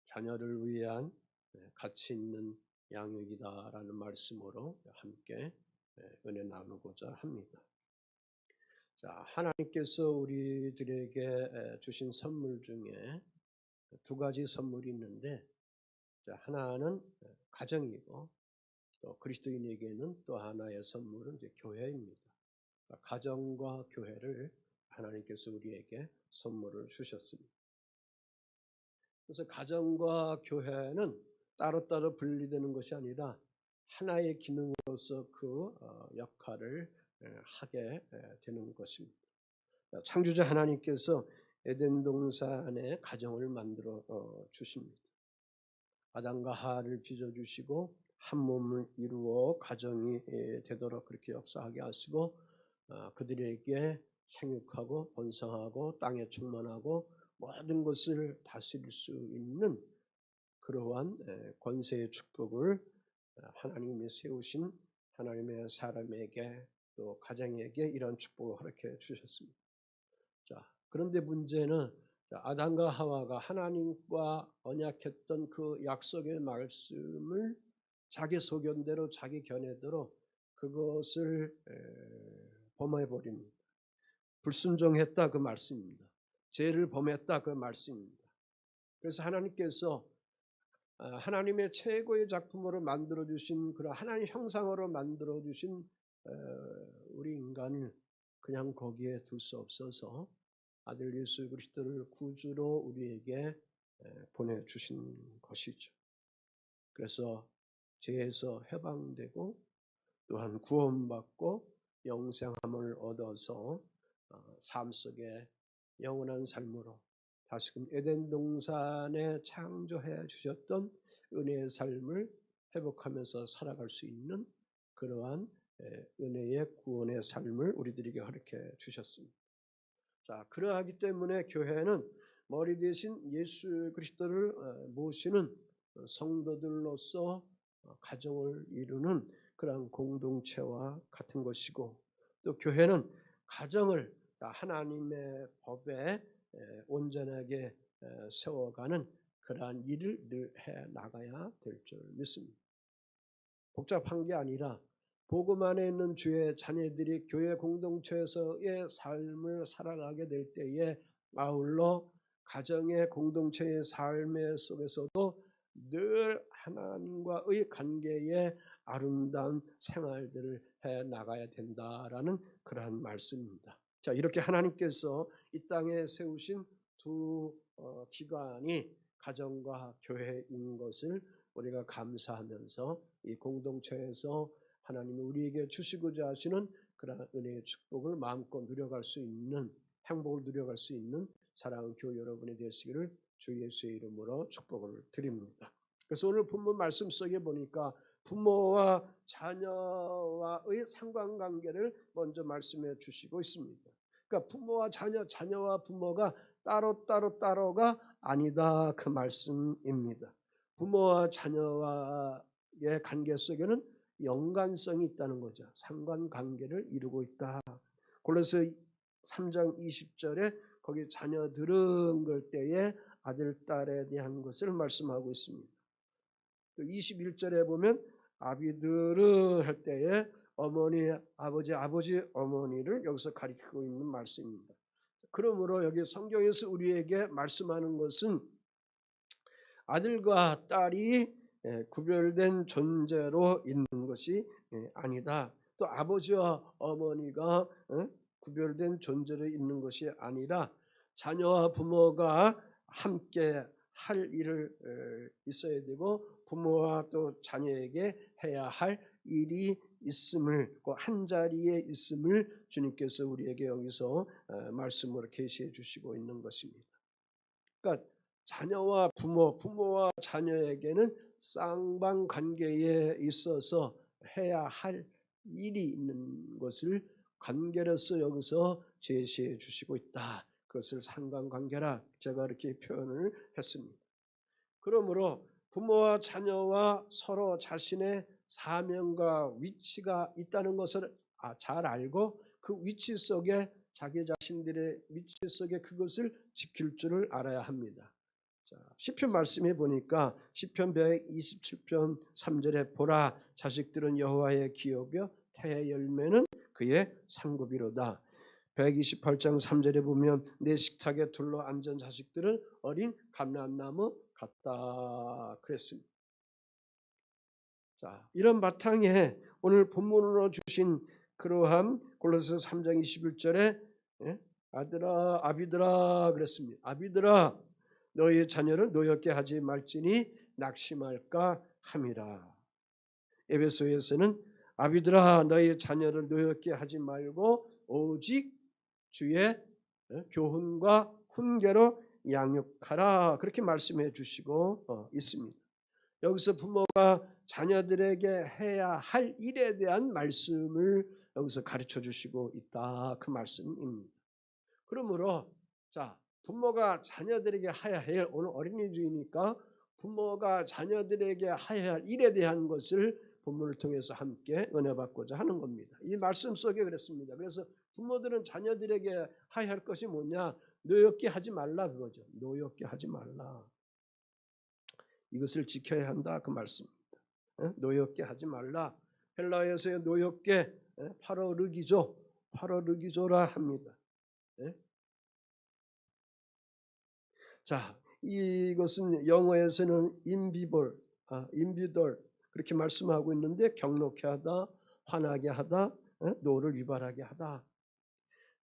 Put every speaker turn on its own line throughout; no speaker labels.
자녀를 위한 가치 있는 양육이다라는 말씀으로 함께 은혜 나누고자 합니다. 자, 하나님께서 우리들에게 주신 선물 중에 두 가지 선물이 있는데, 하나는 가정이고 또 그리스도인에게는 또 하나의 선물은 이제 교회입니다. 가정과 교회를 하나님께서 우리에게 선물을 주셨습니다. 그래서 가정과 교회는 따로따로 분리되는 것이 아니라 하나의 기능으로서 그 역할을 하게 되는 것입니다. 창조자 하나님께서 에덴 동산에 가정을 만들어 주십니다. 아담과 하와를 빚어주시고 한 몸을 이루어 가정이 되도록 그렇게 역사하게 하시고 그들에게 생육하고 번성하고 땅에 충만하고 모든 것을 다스릴 수 있는 그러한 권세의 축복을 하나님이 세우신 하나님의 사람에게 또 가정에게 이런 축복을 허락해 주셨습니다. 자, 그런데 문제는 아담과 하와가 하나님과 언약했던 그 약속의 말씀을 자기 소견대로 자기 견해대로 그것을 범해버립니다. 불순종했다 그 말씀입니다. 죄를 범했다 그 말씀입니다. 그래서 하나님께서 하나님의 최고의 작품으로 만들어주신 그런 하나님 형상으로 만들어주신 우리 인간을 그냥 거기에 둘 수 없어서 아들 예수 그리스도를 구주로 우리에게 보내주신 것이죠. 그래서 죄에서 해방되고 또한 구원받고 영생함을 얻어서 삶 속에 영원한 삶으로 다시금 에덴 동산에 창조해 주셨던 은혜의 삶을 회복하면서 살아갈 수 있는 그러한 은혜의 구원의 삶을 우리들에게 허락해 주셨습니다. 자, 그러하기 때문에 교회는 머리 대신 예수 그리스도를 모시는 성도들로서 가정을 이루는 그러한 공동체와 같은 것이고, 또 교회는 가정을 하나님의 법에 온전하게 세워가는 그러한 일을 늘 해 나가야 될 줄 믿습니다. 복잡한 게 아니라 복음 안에 있는 주의 자녀들이 교회 공동체에서의 삶을 살아가게 될 때에 아울러 가정의 공동체의 삶의 속에서도 늘 하나님과의 관계에 아름다운 생활들을 해 나가야 된다라는 그러한 말씀입니다. 자, 이렇게 하나님께서 이 땅에 세우신 두 기관이 가정과 교회인 것을 우리가 감사하면서 이 공동체에서 하나님이 우리에게 주시고자 하시는 그러한 은혜의 축복을 마음껏 누려갈 수 있는, 행복을 누려갈 수 있는 사랑하는 교회 여러분이 되시기를 주 예수의 이름으로 축복을 드립니다. 그래서 오늘 본문 말씀 속에 보니까 부모와 자녀와의 상관관계를 먼저 말씀해 주시고 있습니다. 그러니까 부모와 자녀, 자녀와 부모가 따로가 아니다 그 말씀입니다. 부모와 자녀와의 관계 속에는 연관성이 있다는 거죠. 상관관계를 이루고 있다. 골로새 3장 20절에 거기 자녀들은 걸 때에 아들, 딸에 대한 것을 말씀하고 있습니다. 또 21절에 보면 아비들은 할 때에 어머니, 아버지, 어머니를 여기서 가리키고 있는 말씀입니다. 그러므로 여기 성경에서 우리에게 말씀하는 것은 아들과 딸이 구별된 존재로 있는 것이 아니다. 또 아버지와 어머니가 구별된 존재로 있는 것이 아니라 자녀와 부모가 함께 할 일을 있어야 되고 부모와 또 자녀에게 해야 할 일이 있음을, 그 한 자리에 있음을 주님께서 우리에게 여기서 말씀으로 계시해 주시고 있는 것입니다. 그러니까 자녀와 부모와 자녀에게는 쌍방관계에 있어서 해야 할 일이 있는 것을 관계로서 여기서 제시해 주시고 있다. 그것을 상관관계라 제가 이렇게 표현을 했습니다. 그러므로 부모와 자녀와 서로 자신의 사명과 위치가 있다는 것을 잘 알고 그 위치 속에 자기 자신들의 위치 속에 그것을 지킬 줄을 알아야 합니다. 자, 시편 말씀해 보니까 시편 127편 3절에 보라 자식들은 여호와의 기업이요 태의 열매는 그의 상급이로다. 128장 3절에 보면 내 식탁에 둘러 앉은 자식들은 어린 감람나무 같다 그랬습니다. 자, 이런 바탕에 오늘 본문으로 주신 그러한 골로새서 3장 21절에 아들아 아비들아 그랬습니다. 아비들아 너희의 자녀를 노엽게 하지 말지니 낙심할까 함이라. 에베소에서는 아비들아 너희의 자녀를 노엽게 하지 말고 오직 주의 교훈과 훈계로 양육하라 그렇게 말씀해 주시고 있습니다. 여기서 부모가 자녀들에게 해야 할 일에 대한 말씀을 여기서 가르쳐 주시고 있다 그 말씀입니다. 그러므로 자 부모가 자녀들에게 해야 할 오늘 어린이주의니까 부모가 자녀들에게 해야 할 일에 대한 것을 본문을 통해서 함께 은혜 받고자 하는 겁니다. 이 말씀 속에 그랬습니다. 그래서 부모들은 자녀들에게 해야 할 것이 뭐냐? 노엽게 하지 말라 그거죠. 노엽게 하지 말라. 이것을 지켜야 한다 그 말씀입니다. 노엽게 하지 말라. 헬라어에서의 노엽게 파로르기조라 합니다. 자, 이것은 영어에서는 인비돌 그렇게 말씀하고 있는데 경록케 하다, 화나게 하다, 노를 유발하게 하다.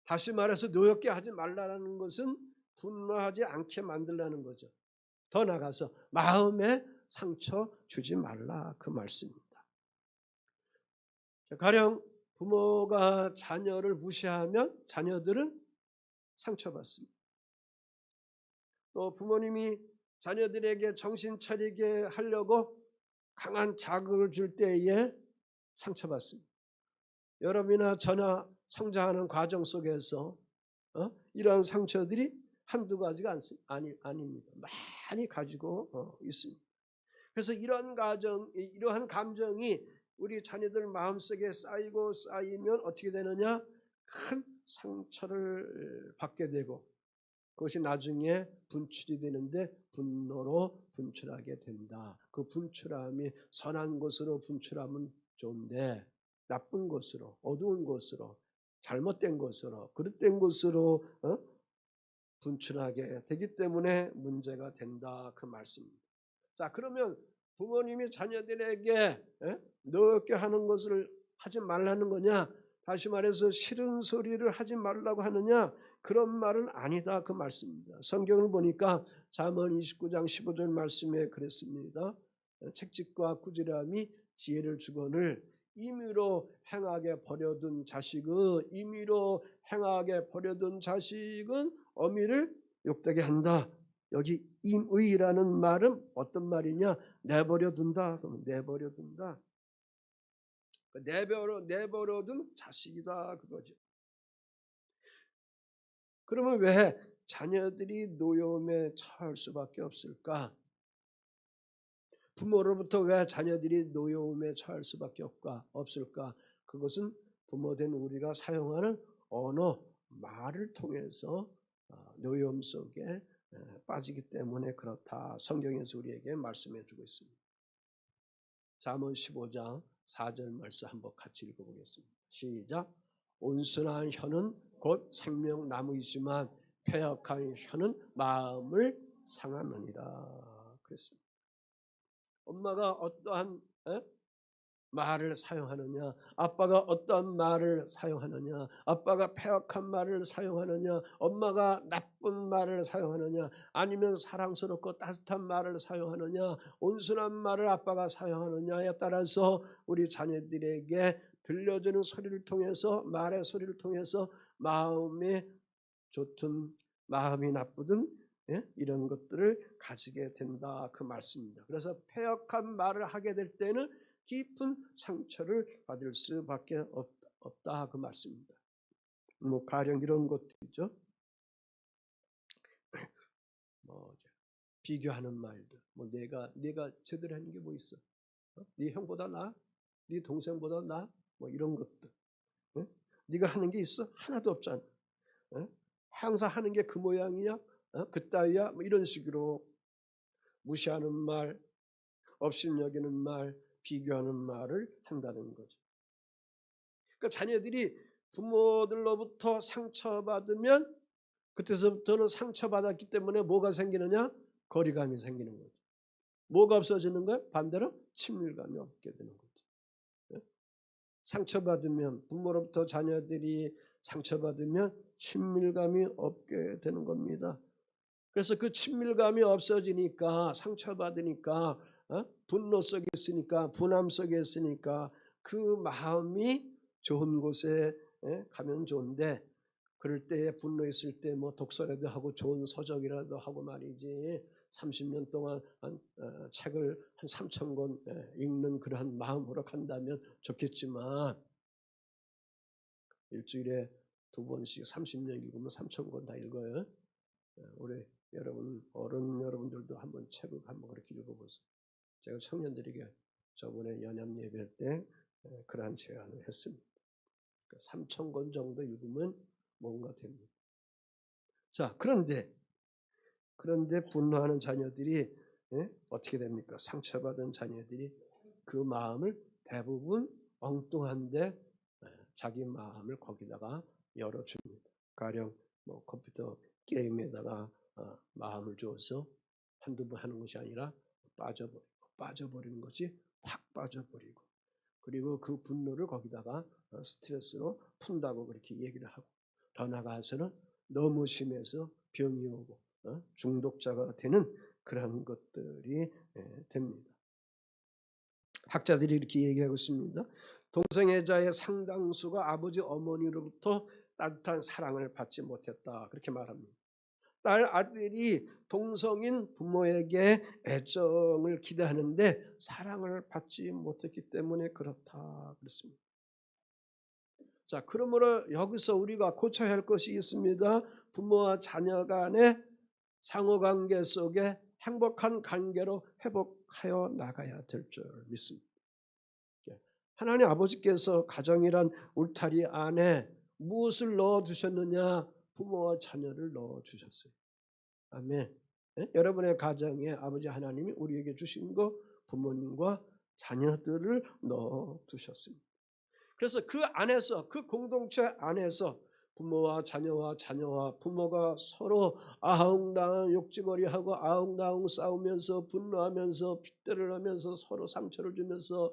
다시 말해서 노엽게 하지 말라는 것은 분노하지 않게 만들라는 거죠. 더 나가서 마음에 상처 주지 말라 그 말씀입니다. 가령 부모가 자녀를 무시하면 자녀들은 상처받습니다. 또 부모님이 자녀들에게 정신 차리게 하려고 강한 자극을 줄 때에 상처받습니다. 여러분이나 저나 성장하는 과정 속에서 이러한 상처들이 한두 가지가 아닙니다. 많이 가지고 있습니다. 그래서 이러한 감정이 우리 자녀들 마음속에 쌓이면 어떻게 되느냐? 큰 상처를 받게 되고 그것이 나중에 분출이 되는데 분노로 분출하게 된다. 그 분출함이 선한 것으로 분출하면 좋은데 나쁜 것으로, 어두운 것으로, 잘못된 것으로, 그릇된 것으로 분출하게 되기 때문에 문제가 된다 그 말씀입니다. 자, 그러면 부모님이 자녀들에게 노엽게 하는 것을 하지 말라는 거냐? 다시 말해서 싫은 소리를 하지 말라고 하느냐? 그런 말은 아니다 그 말씀입니다. 성경을 보니까 잠언 29장 15절 말씀에 그랬습니다. 책짓과 꾸지람이 지혜를 주거늘 임의로 행하게 버려둔 자식은 어미를 욕되게 한다. 여기 임의라는 말은 어떤 말이냐? 내버려둔다. 내버려둔다. 내버려둔 자식이다 그거죠. 그러면 왜 자녀들이 노여움에 처할 수밖에 없을까? 부모로부터 왜 자녀들이 노여움에 처할 수밖에 없을까? 그것은 부모된 우리가 사용하는 언어, 말을 통해서 노여움 속에 빠지기 때문에 그렇다. 성경에서 우리에게 말씀해 주고 있습니다. 잠언 15장 4절 말씀 한번 같이 읽어보겠습니다. 시작. 온순한 혀는 곧 생명나무이지만 패역한 혀는 마음을 상하느니라 그랬습니다. 엄마가 어떠한 말을 사용하느냐, 아빠가 어떠한 말을 사용하느냐, 아빠가 패역한 말을 사용하느냐, 엄마가 나쁜 말을 사용하느냐, 아니면 사랑스럽고 따뜻한 말을 사용하느냐, 온순한 말을 아빠가 사용하느냐에 따라서 우리 자녀들에게 들려주는 소리를 통해서, 말의 소리를 통해서 마음이 좋든 마음이 나쁘든 이런 것들을 가지게 된다 그 말씀입니다. 그래서 패역한 말을 하게 될 때는 깊은 상처를 받을 수밖에 없다 그 말씀입니다. 뭐 가령 이런 것들이죠. 비교하는 말들. 뭐 내가 제대로 하는 게 뭐 있어? 네 형보다 나? 네 동생보다 나? 뭐 이런 것들. 네가 하는 게 있어? 하나도 없잖아. 항상 하는 게 그 모양이야? 그따위야? 뭐 이런 식으로 무시하는 말, 업신여기는 말, 비교하는 말을 한다는 거죠. 그러니까 자녀들이 부모들로부터 상처받으면 그때서부터는 상처받았기 때문에 뭐가 생기느냐? 거리감이 생기는 거죠. 뭐가 없어지는 거예요? 반대로 친밀감이 없게 되는 거죠. 예? 상처받으면 부모로부터 자녀들이 상처받으면 친밀감이 없게 되는 겁니다. 그래서 그 친밀감이 없어지니까 상처받으니까 분노 속에 있으니까 분함 속에 있으니까 그 마음이 좋은 곳에 가면 좋은데 그럴 때에 분노했을 때 뭐 독서라도 하고 좋은 서적이라도 하고 말이지 30년 동안 책을 한 3,000권 읽는 그러한 마음으로 간다면 좋겠지만 일주일에 2번씩 30년 읽으면 3,000권 다 읽어요. 우리 여러분 어른 여러분들도 한번 책을 한번 그렇게 읽어보세요. 제가 청년들에게 저번에 연합 예배 때 그러한 제안을 했습니다. 3,000권 정도 읽으면 뭔가 됩니다. 자, 그런데 분노하는 자녀들이 어떻게 됩니까? 상처받은 자녀들이 그 마음을 대부분 엉뚱한데 자기 마음을 거기다가 열어줍니다. 가령 뭐 컴퓨터 게임에다가 마음을 주어서 한두 번 하는 것이 아니라 빠져버리는 것이 확 빠져버리고 그리고 그 분노를 거기다가 스트레스로 푼다고 그렇게 얘기를 하고 더 나아가서는 너무 심해서 병이 오고 중독자가 되는 그런 것들이 됩니다. 학자들이 이렇게 얘기하고 있습니다. 동성애자의 상당수가 아버지 어머니로부터 따뜻한 사랑을 받지 못했다 그렇게 말합니다. 딸 아들이 동성인 부모에게 애정을 기대하는데 사랑을 받지 못했기 때문에 그렇다 그랬습니다. 자, 그러므로 여기서 우리가 고쳐야 할 것이 있습니다. 부모와 자녀 간의 상호관계 속에 행복한 관계로 회복하여 나가야 될 줄 믿습니다. 하나님 아버지께서 가정이란 울타리 안에 무엇을 넣어두셨느냐? 부모와 자녀를 넣어주셨어요. 아멘. 네? 여러분의 가정에 아버지 하나님이 우리에게 주신 거 부모님과 자녀들을 넣어두셨습니다. 그래서 그 안에서 그 공동체 안에서 부모와 자녀와 부모가 서로 아웅다웅 욕지거리하고 아웅다웅 싸우면서 분노하면서 핏대를 하면서 서로 상처를 주면서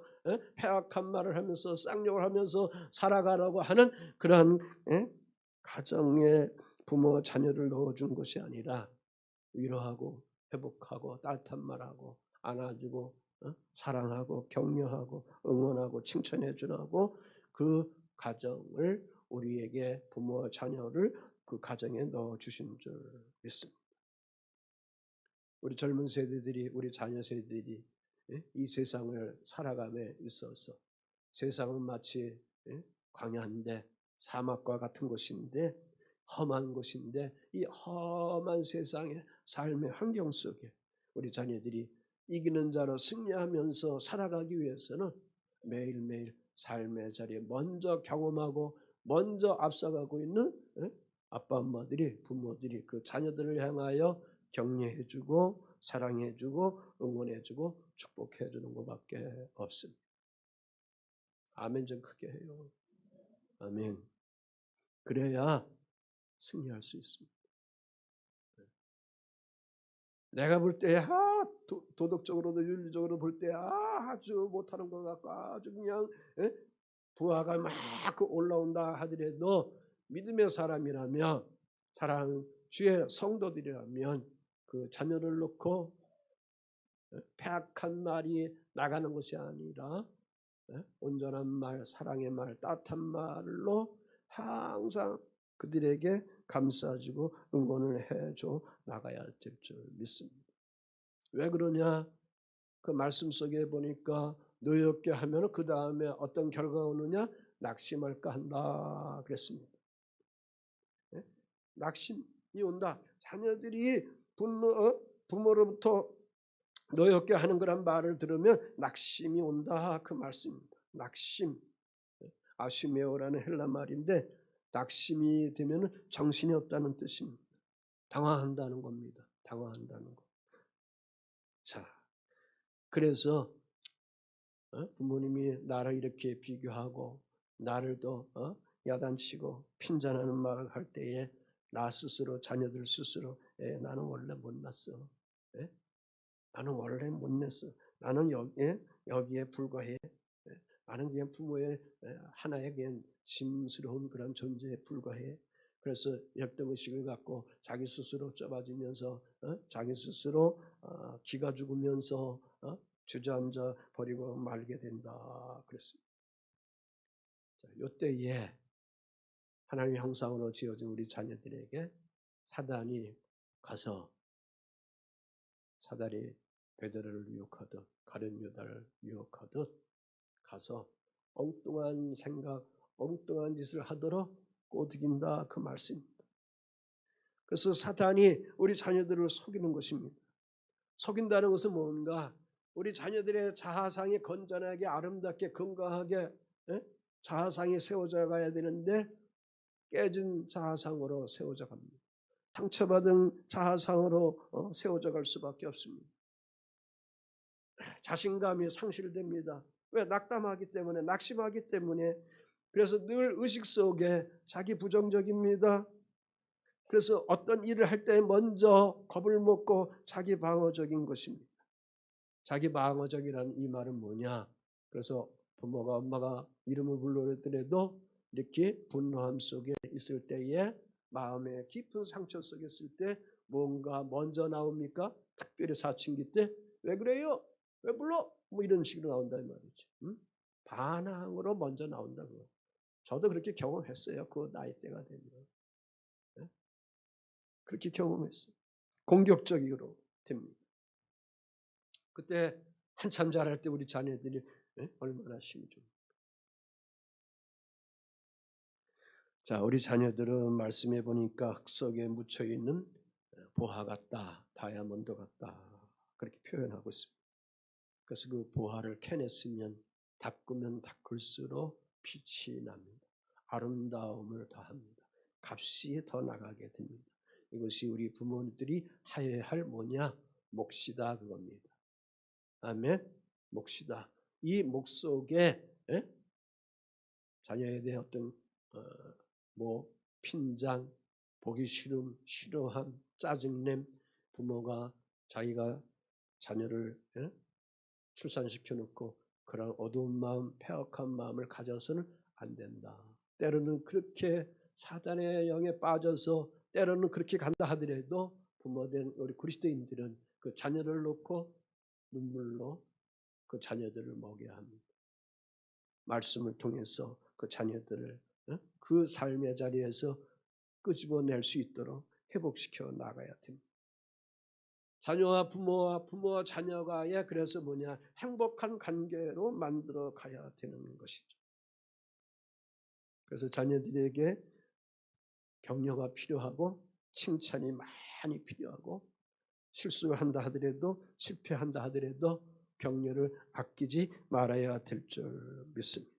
패악한 말을 하면서 쌍욕을 하면서 살아가라고 하는 그러한 가정에 부모와 자녀를 넣어준 것이 아니라 위로하고 회복하고 따뜻한 말하고 안아주고 사랑하고 격려하고 응원하고 칭찬해 주라고 그 가정을 우리에게 부모와 자녀를 그 가정에 넣어 주신 줄 믿습니다. 우리 젊은 세대들이 우리 자녀 세대들이 이 세상을 살아감에 있어서 세상은 마치 광야인데 사막과 같은 곳인데 험한 곳인데 이 험한 세상의 삶의 환경 속에 우리 자녀들이 이기는 자로 승리하면서 살아가기 위해서는 매일매일 삶의 자리에 먼저 경험하고 먼저 앞서가고 있는 아빠 엄마들이 부모들이 그 자녀들을 향하여 격려해주고 사랑해주고 응원해주고 축복해주는 것밖에 없습니다. 아멘 좀 크게 해요. 아멘. 그래야 승리할 수 있습니다. 내가 볼 때 도덕적으로도 윤리적으로 볼 때 아주 못하는 것 같고 아주 그냥 부하가 막 올라온다 하더라도 믿음의 사람이라면 사랑 주의 성도들이라면 그 자녀를 놓고 패악한 말이 나가는 것이 아니라 온전한 말, 사랑의 말, 따뜻한 말로 항상 그들에게 감싸주고 응원을 해줘 나가야 될 줄 믿습니다. 왜 그러냐? 그 말씀 속에 보니까 노엽게 하면 그 다음에 어떤 결과가 오느냐? 낙심할까 한다 그랬습니다. 낙심이 온다. 자녀들이 부모로부터 노엽게 하는 그런 말을 들으면 낙심이 온다 그 말씀입니다. 낙심, 아시메오라는 헬라 말인데 낙심이 되면 정신이 없다는 뜻입니다. 당황한다는 겁니다. 당황한다는 것. 자, 그래서 부모님이 나를 이렇게 비교하고 나를 또 야단치고 핀잔하는 말을 할 때에 나 스스로, 자녀들 스스로 나는 원래 못났어. 나는 원래 못냈어. 나는 여기에 불과해. 나는 그냥 부모의 하나의 그냥 짐스러운 그런 존재에 불과해. 그래서 역대의식을 갖고 자기 스스로 좁아지면서 자기 스스로 기가 죽으면서 주저앉아 버리고 말게 된다 그랬습니다. 이때에 하나님의 형상으로 지어진 우리 자녀들에게 사단이 가서 사단이 베드로를 유혹하듯 가룟 유다를 유혹하듯 가서 엉뚱한 생각, 엉뚱한 짓을 하도록 꼬드긴다 그 말씀입니다. 그래서 사탄이 우리 자녀들을 속이는 것입니다. 속인다는 것은 뭔가 우리 자녀들의 자아상이 건전하게 아름답게 건강하게 자아상이 세워져 가야 되는데 깨진 자아상으로 세워져 갑니다. 상처받은 자아상으로 세워져 갈 수밖에 없습니다. 자신감이 상실됩니다. 왜? 낙담하기 때문에, 낙심하기 때문에. 그래서 늘 의식 속에 자기 부정적입니다. 그래서 어떤 일을 할 때 먼저 겁을 먹고 자기 방어적인 것입니다. 자기 방어적이라는 이 말은 뭐냐? 그래서 부모가 엄마가 이름을 불러더라도 이렇게 분노함 속에 있을 때에 마음의 깊은 상처 속에 있을 때 뭔가 먼저 나옵니까? 특별히 사춘기 때 왜 그래요? 왜 불러? 뭐 이런 식으로 나온다는 말이죠. 반항으로 먼저 나온다고. 저도 그렇게 경험했어요. 그 나이 때가 되면. 그렇게 경험했어요. 공격적으로 됩니다. 그때 한참 자랄 때 우리 자녀들이 얼마나 힘이 좀. 자, 우리 자녀들은 말씀해 보니까 흙 속에 묻혀 있는 보화 같다, 다이아몬드 같다 그렇게 표현하고 있습니다. 그래서 그 보화를 캐냈으면 닦으면 닦을수록 빛이 납니다. 아름다움을 더합니다. 값이 더 나가게 됩니다. 이것이 우리 부모들이 하여야 할 뭐냐? 몫이다 그겁니다. 아멘. 몫이다. 이 몫 속에 자녀에 대한 어떤 핀장, 보기 싫음, 싫어함, 짜증냄, 부모가 자기가 자녀를 출산시켜 놓고 그런 어두운 마음, 패역한 마음을 가져서는 안 된다. 때로는 그렇게 사단의 영에 빠져서 때로는 그렇게 간다 하더라도 부모된 우리 그리스도인들은 그 자녀를 놓고 눈물로 그 자녀들을 먹여야 합니다. 말씀을 통해서 그 자녀들을 그 삶의 자리에서 끄집어낼 수 있도록 회복시켜 나가야 됩니다. 자녀와 부모와 자녀가의 그래서 뭐냐 행복한 관계로 만들어 가야 되는 것이죠. 그래서 자녀들에게 격려가 필요하고 칭찬이 많이 필요하고 실수를 한다 하더라도 실패한다 하더라도 격려를 아끼지 말아야 될 줄 믿습니다.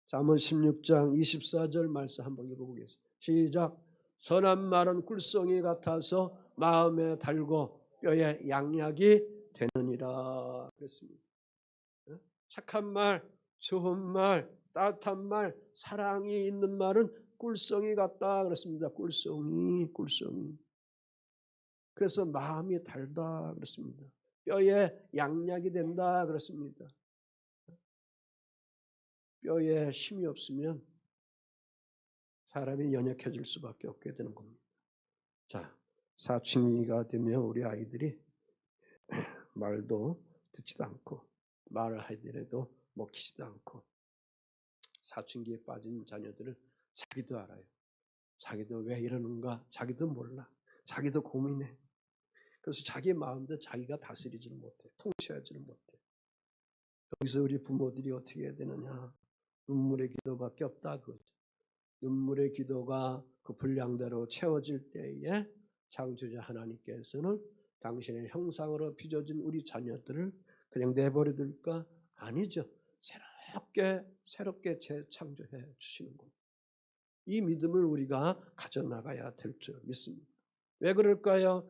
잠언 16장 24절 말씀 한번 읽어보겠습니다. 시작. 선한 말은 꿀송이 같아서 마음에 달고 뼈에 양약이 되느니라 그랬습니다. 착한 말, 좋은 말, 따뜻한 말, 사랑이 있는 말은 꿀송이 같다 그랬습니다. 꿀송이. 그래서 마음이 달다 그랬습니다. 뼈에 양약이 된다 그랬습니다. 뼈에 힘이 없으면 사람이 연약해질 수밖에 없게 되는 겁니다. 자, 사춘기가 되면 우리 아이들이 말도 듣지도 않고 말을 하더라도 먹히지도 않고 사춘기에 빠진 자녀들은 자기도 알아요. 자기도 왜 이러는가 자기도 몰라. 자기도 고민해. 그래서 자기 마음도 자기가 다스리지를 못해. 통치하지를 못해. 여기서 우리 부모들이 어떻게 해야 되느냐. 눈물의 기도밖에 없다 그거죠. 눈물의 기도가 그 분량대로 채워질 때에 창조자 하나님께서는 당신의 형상으로 빚어진 우리 자녀들을 그냥 내버려 둘까? 아니죠. 새롭게 재창조해 주시는 겁니다. 이 믿음을 우리가 가져나가야 될 줄 믿습니다. 왜 그럴까요?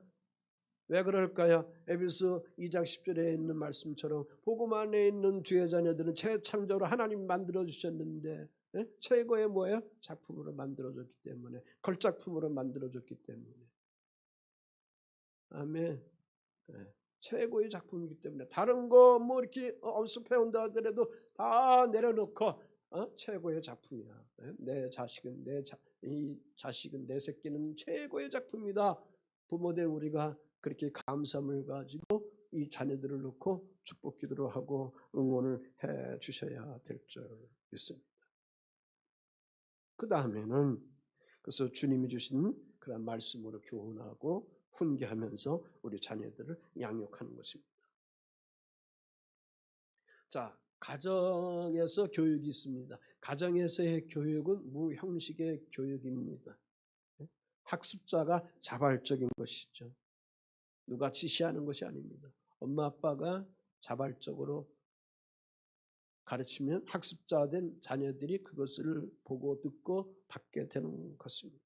왜 그럴까요? 에베소 2장 10절에 있는 말씀처럼 복음 안에 있는 주의 자녀들은 재창조로 하나님 만들어 주셨는데 최고의 뭐예요? 작품으로 만들어졌기 때문에, 걸작품으로 만들어졌기 때문에. 아멘. 최고의 작품이기 때문에 다른 거 뭐 이렇게 엄습해 온다 하더라도 다 내려놓고 최고의 작품이야. 내 자식은 이 자식은 내 새끼는 최고의 작품이다. 부모된 우리가 그렇게 감사함을 가지고 이 자녀들을 놓고 축복 기도를 하고 응원을 해 주셔야 될 줄 믿습니다. 그 다음에는 그래서 주님이 주신 그런 말씀으로 교훈하고 훈계하면서 우리 자녀들을 양육하는 것입니다. 자, 가정에서 교육이 있습니다. 가정에서의 교육은 무형식의 교육입니다. 학습자가 자발적인 것이죠. 누가 지시하는 것이 아닙니다. 엄마 아빠가 자발적으로 가르치면 학습자된 자녀들이 그것을 보고 듣고 받게 되는 것입니다.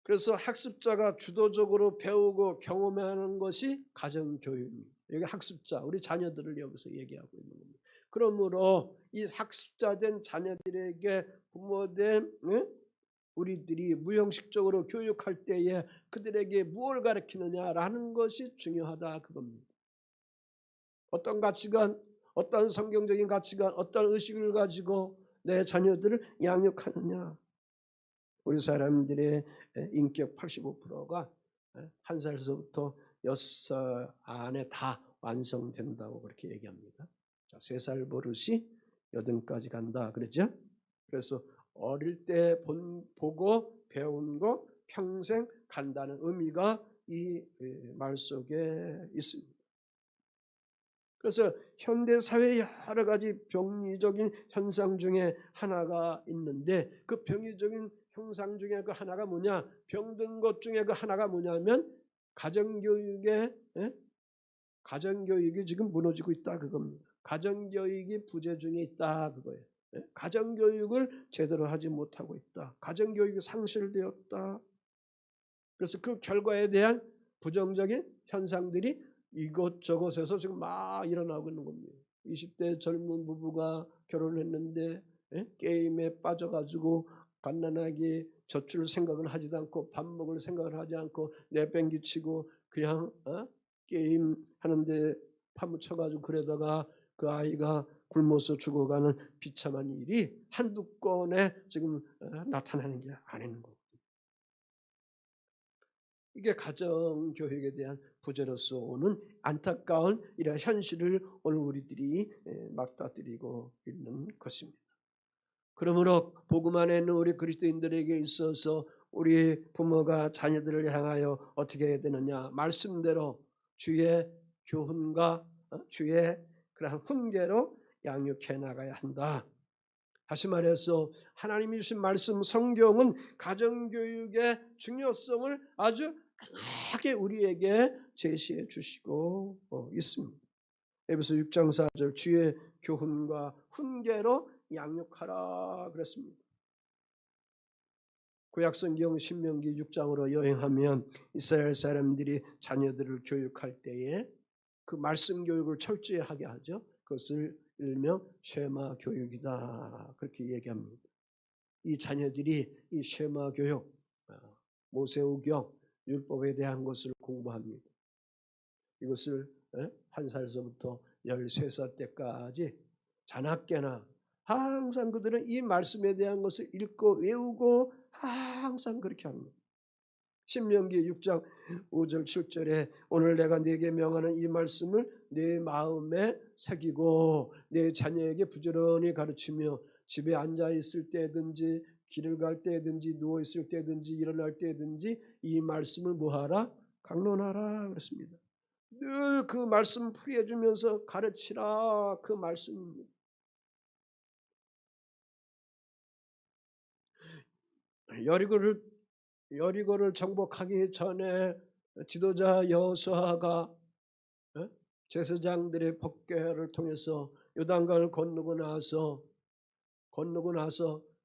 그래서 학습자가 주도적으로 배우고 경험하는 것이 가정교육입니다. 여기 학습자, 우리 자녀들을 여기서 얘기하고 있는 겁니다. 그러므로 이 학습자된 자녀들에게 부모된 우리들이 무형식적으로 교육할 때에 그들에게 무엇을 가르치느냐라는 것이 중요하다 그겁니다. 어떤 가치관, 어떤 성경적인 가치관, 어떤 의식을 가지고 내 자녀들을 양육하느냐. 우리 사람들의 인격 85%가 1살서부터 6살 안에 다 완성된다고 그렇게 얘기합니다. 자, 3살 버릇이 8까지 간다 그랬죠? 그래서 어릴 때 보고 배운 거 평생 간다는 의미가 이 말 속에 있습니다. 그래서 현대 사회의 여러 가지 병리적인 현상 중에 하나가 있는데 그 병리적인 형상 중에 그 하나가 뭐냐? 병든 것 중에 그 하나가 뭐냐면 가정교육이 지금 무너지고 있다 그겁니다. 가정교육이 부재 중에 있다 그거예요. 가정교육을 제대로 하지 못하고 있다. 가정교육이 상실되었다. 그래서 그 결과에 대한 부정적인 현상들이 이것저것에서 지금 막 일어나고 있는 겁니다. 20대 젊은 부부가 결혼했는데 게임에 빠져가지고 갓난아기 젖줄 생각을 하지도 않고 밥 먹을 생각을 하지 않고 내팽개치고 그냥 게임 하는데 파묻혀가지고 그러다가 그 아이가 굶어서 죽어가는 비참한 일이 한두 건에 지금 나타나는 게 아닌 거고. 이게 가정교육에 대한 부재로서 오는 안타까운 이런 현실을 오늘 우리들이 맞닥뜨리고 있는 것입니다. 그러므로 복음 안에 있는 우리 그리스도인들에게 있어서 우리 부모가 자녀들을 향하여 어떻게 해야 되느냐? 말씀대로 주의 교훈과 주의 그러한 훈계로 양육해 나가야 한다. 다시 말해서 하나님이 주신 말씀 성경은 가정교육의 중요성을 아주 강하게 우리에게 제시해 주시고 있습니다. 에베소 6장 4절 주의 교훈과 훈계로 양육하라 그랬습니다. 구약성경 신명기 6장으로 여행하면 이스라엘 사람들이 자녀들을 교육할 때에 그 말씀 교육을 철저히 하게 하죠. 그것을 일명 쉐마 교육이다 그렇게 얘기합니다. 이 자녀들이 이 쉐마 교육, 모세오경, 율법에 대한 것을 공부합니다. 이것을 1살서부터 13살 때까지 자나깨나 항상 그들은 이 말씀에 대한 것을 읽고 외우고 항상 그렇게 합니다. 신명기 6장 5절 7절에 오늘 내가 네게 명하는 이 말씀을 네 마음에 새기고 내 자녀에게 부지런히 가르치며 집에 앉아 있을 때든지 길을 갈 때든지 누워 있을 때든지 일어날 때든지 이 말씀을 뭐하라? 강론하라 그랬습니다. 늘 그 말씀 풀이해 주면서 가르치라 그 말씀입니다. 여리고를 정복하기 전에 지도자 여호수아가 제사장들의 법궤를 통해서 요단강을 건너고 나서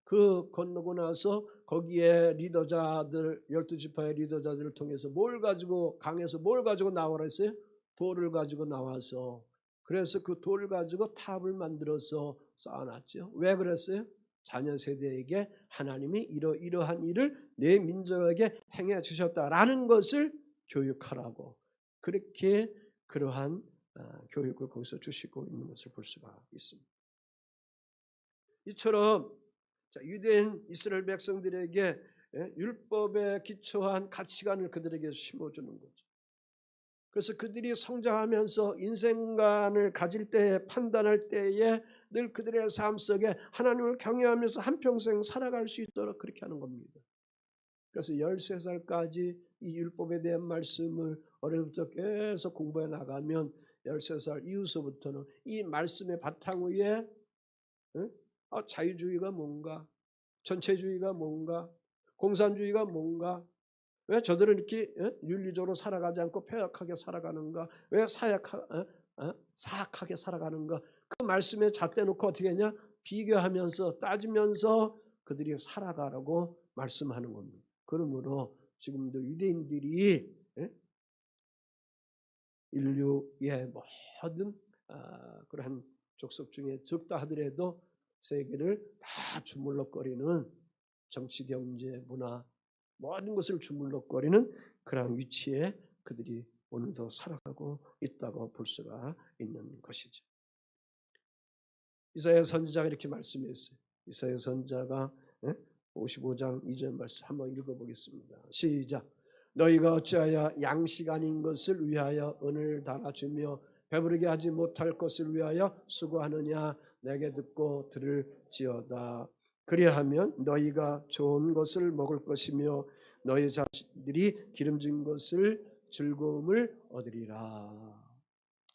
그 건너고 나서 거기에 리더자들 12지파의 리더자들을 통해서 뭘 가지고 강에서 뭘 가지고 나오라 했어요? 돌을 가지고 나와서 그래서 그 돌을 가지고 탑을 만들어서 쌓아놨죠. 왜 그랬어요? 자녀 세대에게 하나님이 이러한 일을 내 민족에게 행해 주셨다라는 것을 교육하라고 그렇게 그러한 교육을 거기서 주시고 있는 것을 볼 수가 있습니다. 이처럼 유대인 이스라엘 백성들에게 율법에 기초한 가치관을 그들에게 심어주는 거죠. 그래서 그들이 성장하면서 인생관을 가질 때에 판단할 때에 늘 그들의 삶 속에 하나님을 경외하면서 한평생 살아갈 수 있도록 그렇게 하는 겁니다. 그래서 13살까지 이 율법에 대한 말씀을 어려부터 계속 공부해 나가면 13살 이후서부터는 이 말씀의 바탕 위에 자유주의가 뭔가, 전체주의가 뭔가, 공산주의가 뭔가, 왜 저들은 이렇게 윤리적으로 살아가지 않고 폐역하게 살아가는가, 왜 사악하게 살아가는가, 그 말씀에 잣대 놓고 어떻게 했냐, 비교하면서 따지면서 그들이 살아가라고 말씀하는 겁니다. 그러므로 지금도 유대인들이 인류의 모든 그러한 족속 중에 적다 하더라도 세계를 다 주물럭거리는 정치, 경제, 문화 모든 것을 주물럭거리는 그러한 위치에 그들이 오늘도 살아가고 있다고 볼 수가 있는 것이죠. 이사야 선지자가 이렇게 말씀했어요. 이사야 선지자가 55장 2절 말씀 한번 읽어보겠습니다. 시작. 너희가 어찌하여 양식 아닌 것을 위하여 은을 달아주며 배부르게 하지 못할 것을 위하여 수고하느냐. 내게 듣고 들을지어다. 그리하면 너희가 좋은 것을 먹을 것이며 너희 자신들이 기름진 것을 즐거움을 얻으리라.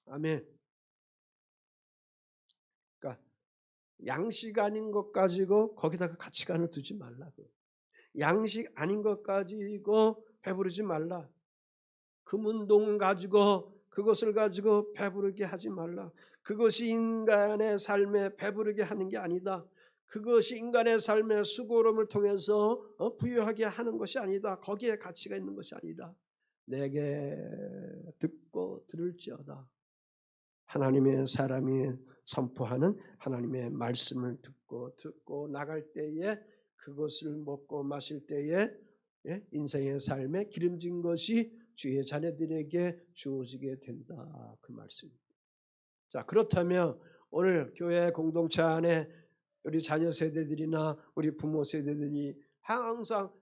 아멘. 그러니까 양식 아닌 것 가지고 거기다가 가치관을 두지 말라고. 양식 아닌 것 가지고 배부르지 말라. 금은동 가지고 그것을 가지고 배부르게 하지 말라. 그것이 인간의 삶에 배부르게 하는 게 아니다. 그것이 인간의 삶의 수고로움을 통해서 부유하게 하는 것이 아니다. 거기에 가치가 있는 것이 아니다. 내게 듣고 들을지어다. 하나님의 사람이 선포하는 하나님의 말씀을 듣고 나갈 때에 그것을 먹고 마실 때에 인생의 삶에 기름진 것이 주의 자녀들에게 주어지게 된다. 그 말씀입니다. 자, 그렇다면 오늘 교회 공동체 안에 우리 자녀 세대들이나 우리 부모 세대들이 항상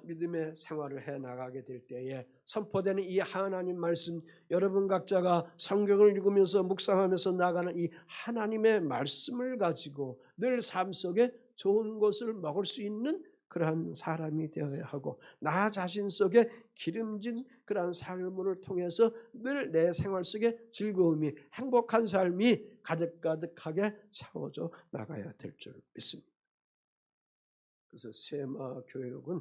믿음의 생활을 해 나가게 될 때에 선포되는 이 하나님 말씀, 여러분 각자가 성경을 읽으면서 묵상하면서 나가는 이 하나님의 말씀을 가지고 늘 삶 속에 좋은 것을 먹을 수 있는 그러한 사람이 되어야 하고, 나 자신 속에 기름진 그러한 삶을 통해서 늘 내 생활 속에 즐거움이, 행복한 삶이 가득가득하게 채워져 나가야 될 줄 믿습니다. 그래서 세마 교육은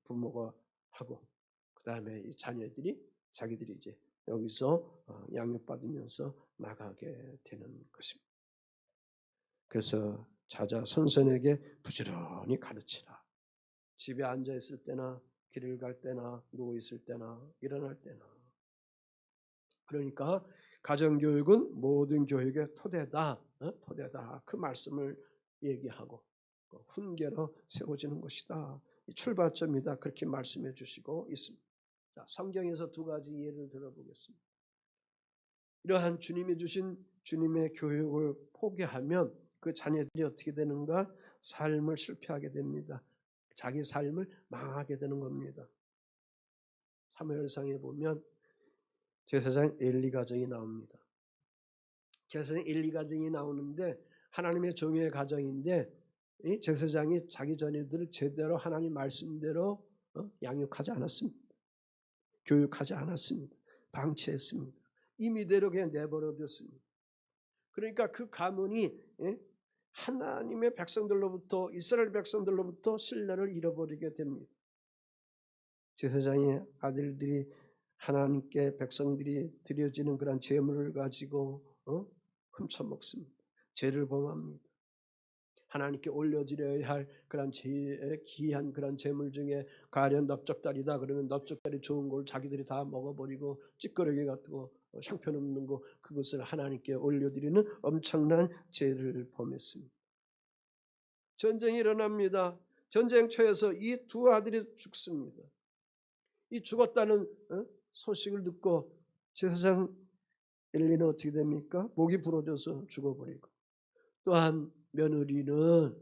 부모가 하고, 그 다음에 이 자녀들이 자기들이 이제 여기서 양육받으면서 나가게 되는 것입니다. 그래서 자자손손에게 부지런히 가르치라. 집에 앉아 있을 때나 길을 갈 때나 누워 있을 때나 일어날 때나. 그러니까 가정교육은 모든 교육의 토대다. 토대다. 그 말씀을 얘기하고 훈계로 세워지는 것이다. 출발점이다. 그렇게 말씀해 주시고 있습니다. 자, 성경에서 두 가지 예를 들어보겠습니다. 이러한 주님이 주신 주님의 교육을 포기하면 그 자녀들이 어떻게 되는가? 삶을 실패하게 됩니다. 자기 삶을 망하게 되는 겁니다. 사무엘상에 보면 제사장 엘리 가정이 나옵니다. 제사장 엘리 가정이 나오는데 하나님의 종의 가정인데 이 제사장이 자기 자녀들을 제대로 하나님 말씀대로 양육하지 않았습니다. 교육하지 않았습니다. 방치했습니다. 임의대로 그냥 내버려뒀습니다. 그러니까 그 가문이 하나님의 백성들로부터, 이스라엘 백성들로부터 신뢰를 잃어버리게 됩니다. 제사장의 아들들이 하나님께 백성들이 드려지는 그런 제물을 가지고 훔쳐먹습니다. 죄를 범합니다. 하나님께 올려드려야 할 그런 귀한 그런 재물 중에 가령 넓적다리다 그러면 넓적다리 좋은 걸 자기들이 다 먹어버리고 찌꺼러기 같고 형편없는 거 그것을 하나님께 올려드리는 엄청난 죄를 범했습니다. 전쟁이 일어납니다. 전쟁터에서 이 두 아들이 죽습니다. 이 죽었다는 소식을 듣고 제사장 엘리는 어떻게 됩니까? 목이 부러져서 죽어버리고, 또한 며느리는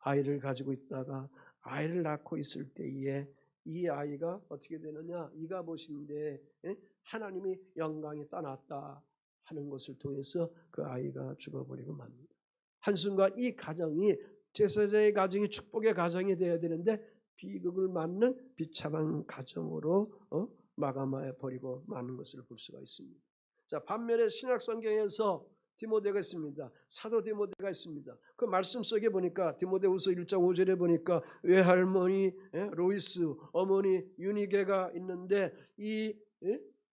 아이를 가지고 있다가 아이를 낳고 있을 때에 이 아이가 어떻게 되느냐? 이가봇인데 하나님이 영광이 떠났다 하는 것을 통해서 그 아이가 죽어버리고 맙니다. 한순간 이 가정이 제사장의 가정이 축복의 가정이 되어야 되는데 비극을 맞는 비참한 가정으로 마감해 버리고 마는 것을 볼 수가 있습니다. 자, 반면에 신약 성경에서 디모데가 있습니다. 사도 디모데가 있습니다. 그 말씀 속에 보니까 디모데후서 1장 5절에 보니까 외할머니 로이스, 어머니 유니게가 있는데 이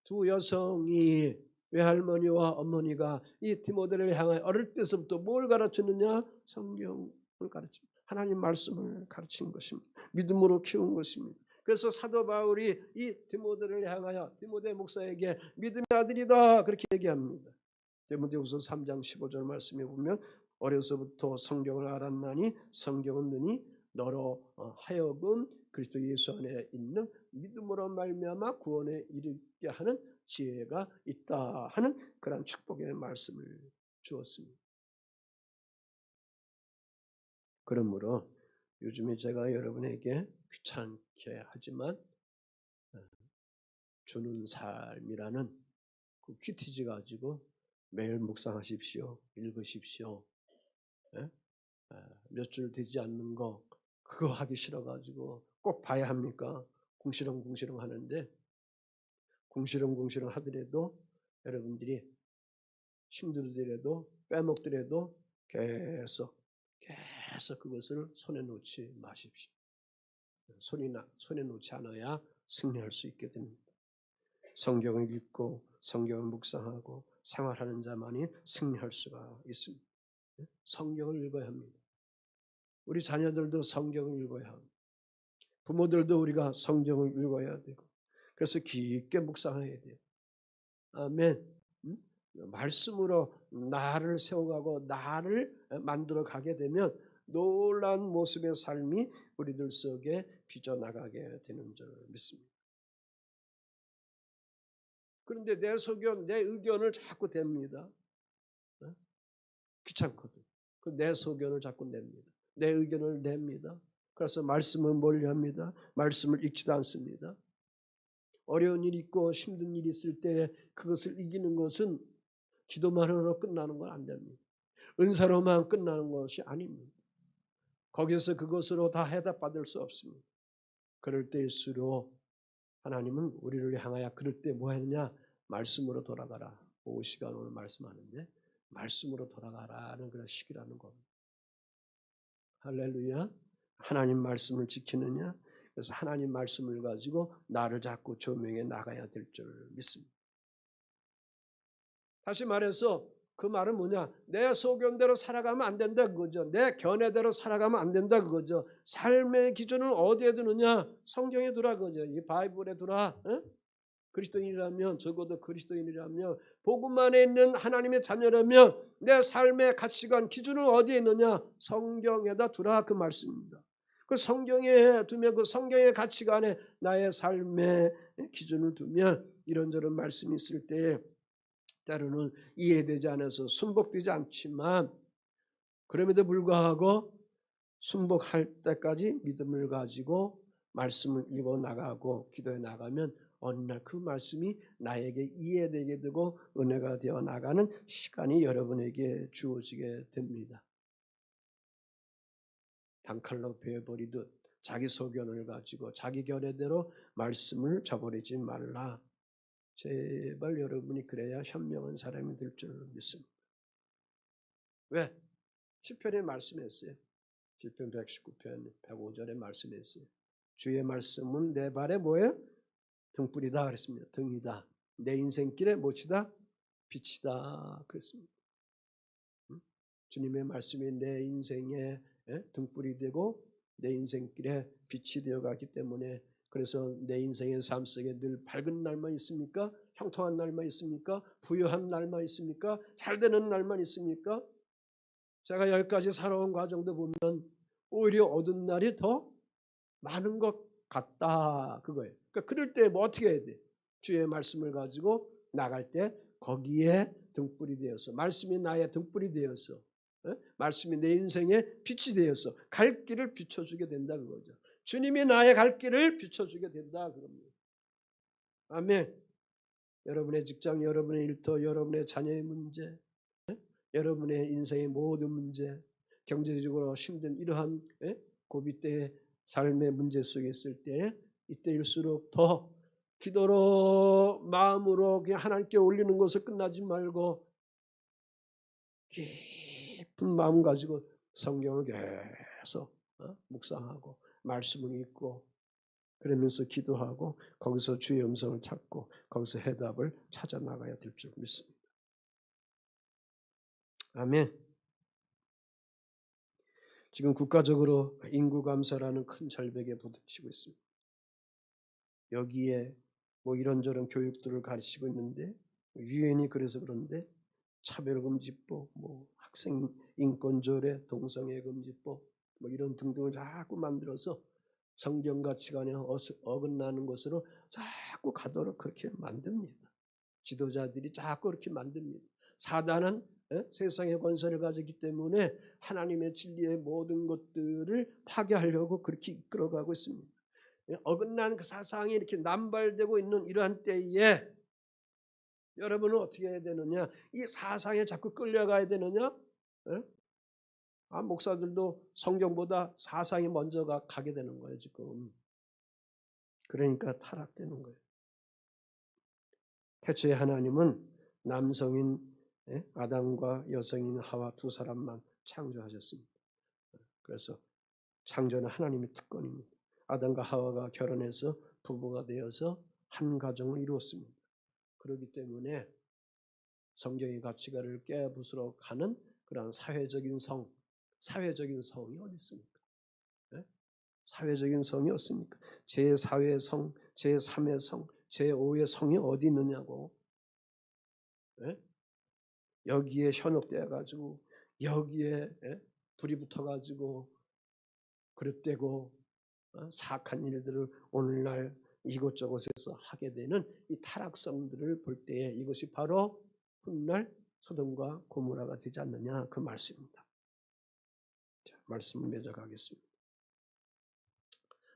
두 여성이 외할머니와 어머니가 이 디모데를 향하여 어릴 때서부터 뭘 가르쳤느냐? 성경을 가르칩니다. 하나님 말씀을 가르치는 것입니다. 믿음으로 키운 것입니다. 그래서 사도 바울이 이 디모데를 향하여 디모데 목사에게 믿음의 아들이다 그렇게 얘기합니다. 디모데후서 3장 15절 말씀에 보면 어려서부터 성경을 알았나니 성경은 너니 너로 하여금 그리스도 예수 안에 있는 믿음으로 말미암아 구원에 이르게 하는 지혜가 있다 하는 그런 축복의 말씀을 주었습니다. 그러므로 요즘에 제가 여러분에게 귀찮게 하지만 주는 삶이라는 그 퀴티지 가지고 매일 묵상하십시오. 읽으십시오. 몇 줄 되지 않는 거 그거 하기 싫어가지고 꼭 봐야 합니까? 궁시렁궁시렁 하는데 궁시렁궁시렁 하더라도 여러분들이 힘들더라도 빼먹더라도 계속 그것을 손에 놓지 마십시오. 손에 놓지 않아야 승리할 수 있게 됩니다. 성경을 읽고 성경을 묵상하고 생활하는 자만이 승리할 수가 있습니다. 성경을 읽어야 합니다. 우리 자녀들도 성경을 읽어야 합니다. 부모들도 우리가 성경을 읽어야 되고 그래서 깊게 묵상해야 돼요. 아멘. 말씀으로 나를 세워가고 나를 만들어가게 되면 놀라운 모습의 삶이 우리들 속에 빚어나가게 되는 줄 믿습니다. 그런데 내 소견, 내 의견을 자꾸 댑니다. 귀찮거든. 내 소견을 자꾸 냅니다. 내 의견을 냅니다. 그래서 말씀을 멀리합니다. 말씀을 읽지도 않습니다. 어려운 일이 있고 힘든 일이 있을 때 그것을 이기는 것은 기도만으로 끝나는 건 안 됩니다. 은사로만 끝나는 것이 아닙니다. 거기서 그것으로 다 해답받을 수 없습니다. 그럴 때일수록 하나님은 우리를 향하여 그럴 때 뭐 했냐? 말씀으로 돌아가라. 오후 시간 오늘 말씀하는데 말씀으로 돌아가라는 그런 시기라는 겁니다. 할렐루야. 하나님 말씀을 지키느냐? 그래서 하나님 말씀을 가지고 나를 자꾸 조명해 나가야 될 줄 믿습니다. 다시 말해서 그 말은 뭐냐? 내 소견대로 살아가면 안 된다 그거죠. 내 견해대로 살아가면 안 된다 그거죠. 삶의 기준을 어디에 두느냐? 성경에 두라 그거죠. 이 바이블에 두라. 그리스도인이라면 적어도 그리스도인이라면 복음 안에 있는 하나님의 자녀라면 내 삶의 가치관 기준을 어디에 있느냐? 성경에다 두라 그 말씀입니다. 그 성경에 두면 그 성경의 가치관에 나의 삶의 기준을 두면 이런저런 말씀이 있을 때 때로는 이해되지 않아서 순복되지 않지만 그럼에도 불구하고 순복할 때까지 믿음을 가지고 말씀을 읽어 나가고 기도해 나가면 어느 날 그 말씀이 나에게 이해되게 되고 은혜가 되어 나가는 시간이 여러분에게 주어지게 됩니다. 단칼로 베어버리듯 자기 소견을 가지고 자기 견해대로 말씀을 저버리지 말라. 제발 여러분이 그래야 현명한 사람이 될 줄 믿습니다. 왜? 시편에 말씀했어요. 시편 119편 105절에 말씀했어요. 주의 말씀은 내 발에 뭐예요? 등불이다 그랬습니다. 등이다. 내 인생길에 무엇이다? 빛이다 그랬습니다. 주님의 말씀이 내 인생의 등불이 되고 내 인생길에 빛이 되어가기 때문에 그래서 내 인생의 삶 속에 늘 밝은 날만 있습니까? 형통한 날만 있습니까? 부유한 날만 있습니까? 잘 되는 날만 있습니까? 제가 여기까지 살아온 과정도 보면 오히려 얻은 날이 더 많은 것 같다 그거예요. 그러니까 그럴 때 뭐 어떻게 해야 돼? 주의 말씀을 가지고 나갈 때 거기에 등불이 되어서 말씀이 나의 등불이 되어서 말씀이 내 인생의 빛이 되어서 갈 길을 비춰주게 된다 그거죠. 주님이 나의 갈 길을 비춰주게 된다 그겁니다. 아멘. 여러분의 직장, 여러분의 일터, 여러분의 자녀의 문제, 여러분의 인생의 모든 문제, 경제적으로 힘든 이러한 고비 때의 삶의 문제 속에 있을 때 이때일수록 더 기도로 마음으로 그냥 하나님께 올리는 것을 끝나지 말고 깊은 마음 가지고 성경을 계속 묵상하고 말씀을 읽고 그러면서 기도하고 거기서 주의 음성을 찾고 거기서 해답을 찾아 나가야 될 줄 믿습니다. 아멘. 지금 국가적으로 인구 감소라는 큰 절벽에 부딪히고 있습니다. 여기에 뭐 이런저런 교육들을 가르치고 있는데 유엔이 그래서 그런데 차별금지법, 뭐 학생 인권조례, 동성애금지법 뭐 이런 등등을 자꾸 만들어서 성경 가치관에 어긋나는 것으로 자꾸 가도록 그렇게 만듭니다. 지도자들이 자꾸 그렇게 만듭니다. 사단은 세상의 권세를 가지기 때문에 하나님의 진리의 모든 것들을 파괴하려고 그렇게 이끌어가고 있습니다. 어긋난 그 사상이 이렇게 남발되고 있는 이러한 때에 여러분은 어떻게 해야 되느냐? 이 사상에 자꾸 끌려가야 되느냐? 목사들도 성경보다 사상이 먼저 가게 되는 거예요 지금. 그러니까 타락되는 거예요. 태초에 하나님은 남성인 아담과 여성인 하와 두 사람만 창조하셨습니다. 그래서 창조는 하나님의 특권입니다. 아담과 하와가 결혼해서 부부가 되어서 한 가정을 이루었습니다. 그렇기 때문에 성경의 가치관을 깨부수러 가는 그런 사회적인 성이 어디 있습니까? 사회적인 성이 없습니까? 제4의 성, 제3의 성, 제5의 성이 어디 있느냐고. 여기에 현혹되어 가지고 여기에 불이 붙어 가지고 그릇되고 사악한 일들을 오늘날 이곳저곳에서 하게 되는 이 타락성들을 볼 때에 이것이 바로 훗날 소돔과 고모라가 되지 않느냐 그 말씀입니다. 자, 말씀을 맺어가겠습니다.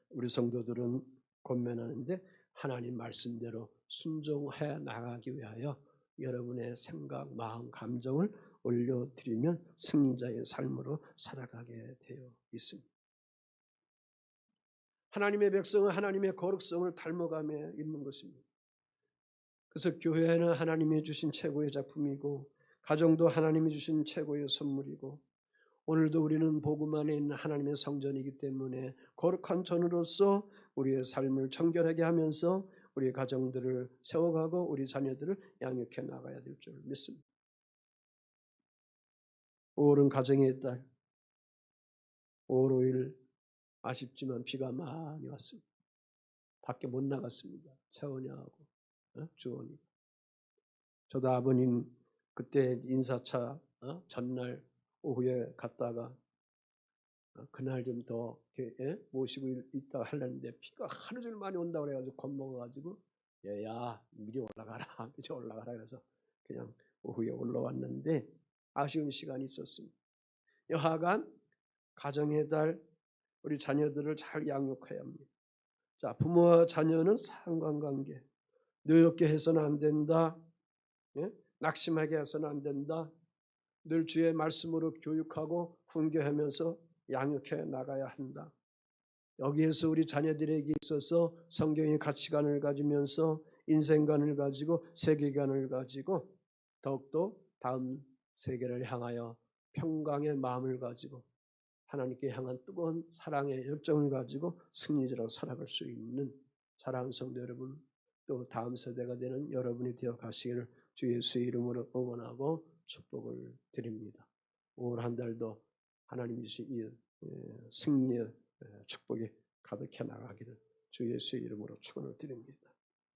우리 성도들은 권면하는데 하나님 말씀대로 순종해 나가기 위하여 여러분의 생각, 마음, 감정을 올려드리면 승리자의 삶으로 살아가게 되어 있습니다. 하나님의 백성은 하나님의 거룩성을 닮아가며 있는 것입니다. 그래서 교회는 하나님이 주신 최고의 작품이고 가정도 하나님이 주신 최고의 선물이고 오늘도 우리는 복음 안에 있는 하나님의 성전이기 때문에 거룩한 전으로서 우리의 삶을 청결하게 하면서 우리의 가정들을 세워가고 우리 자녀들을 양육해 나가야 될 줄 믿습니다. 5월은 가정의 달, 5월 5일 아쉽지만 비가 많이 왔습니다. 밖에 못 나갔습니다. 차원이하고 주원이. 저도 아버님 그때 인사차 전날 오후에 갔다가 그날 좀 더 모시고 있다 하려는데 비가 하루 종일 많이 온다 그래가지고 겁먹어가지고 얘야 미리 올라가라 미리 올라가라 그래서 그냥 오후에 올라왔는데 아쉬운 시간이 있었습니다. 여하간 가정의 달 우리 자녀들을 잘 양육해야 합니다. 자, 부모와 자녀는 상관관계 노엽게 해서는 안 된다. 낙심하게 해서는 안 된다. 늘 주의 말씀으로 교육하고 훈계하면서 양육해 나가야 한다. 여기에서 우리 자녀들에게 있어서 성경의 가치관을 가지면서 인생관을 가지고 세계관을 가지고 더욱더 다음 세계를 향하여 평강의 마음을 가지고 하나님께 향한 뜨거운 사랑의 열정을 가지고 승리자로 살아갈 수 있는 사랑하는 성도 여러분 또 다음 세대가 되는 여러분이 되어 가시기를 주 예수의 이름으로 응원하고 축복을 드립니다. 올 한 달도 하나님이 이 승리의 축복이 가득해 나가기를 주 예수의 이름으로 축원을 드립니다.